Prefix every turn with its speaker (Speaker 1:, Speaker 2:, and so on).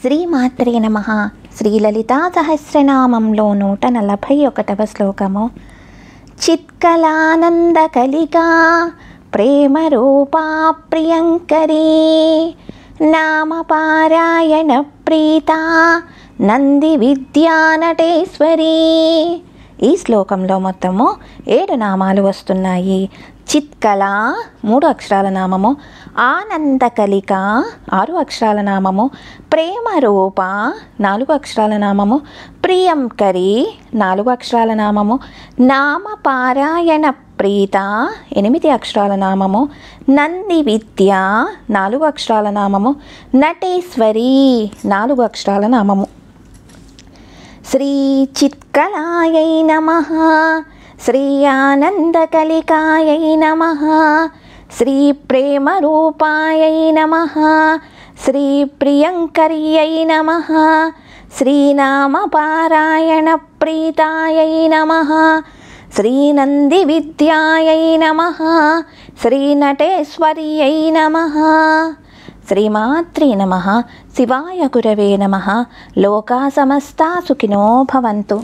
Speaker 1: శ్రీమాత్రే నమః. శ్రీ లలితా సహస్రనామంలో 141వ శ్లోకము. చిత్కలానందకలికా ప్రేమరూపా ప్రియంకరీ నామపారాయణ ప్రీతా నంది విద్యానటేశ్వరీ. ఈ శ్లోకంలో మొత్తము 7 నామాలు వస్తున్నాయి. చిత్కళ 3 అక్షరాల నామము, ఆనందకలిక 6 అక్షరాల నామము, ప్రేమరూప 4 అక్షరాల నామము, ప్రియంకరి 4 అక్షరాల నామము, నామపారాయణ ప్రీత 8 అక్షరాల నామము, నంది విద్య 4 అక్షరాల నామము, నటేశ్వరి 4 అక్షరాల నామము. శ్రీ చిత్కళాయై నమః, శ్రీ ఆనందకలికాయై నమః, శ్రీ ప్రేమరూపాయై నమః, శ్రీ ప్రియంకర్యై నమః, శ్రీనామపారాయణ ప్రీతాయై నమః, శ్రీనంది విద్యాయై నమః, శ్రీనటేశ్వర్యై నమః. శ్రీమాత్రే నమః. శివాయ గురవే నమః. లోకా సమస్తా సుఖినో భవంతు.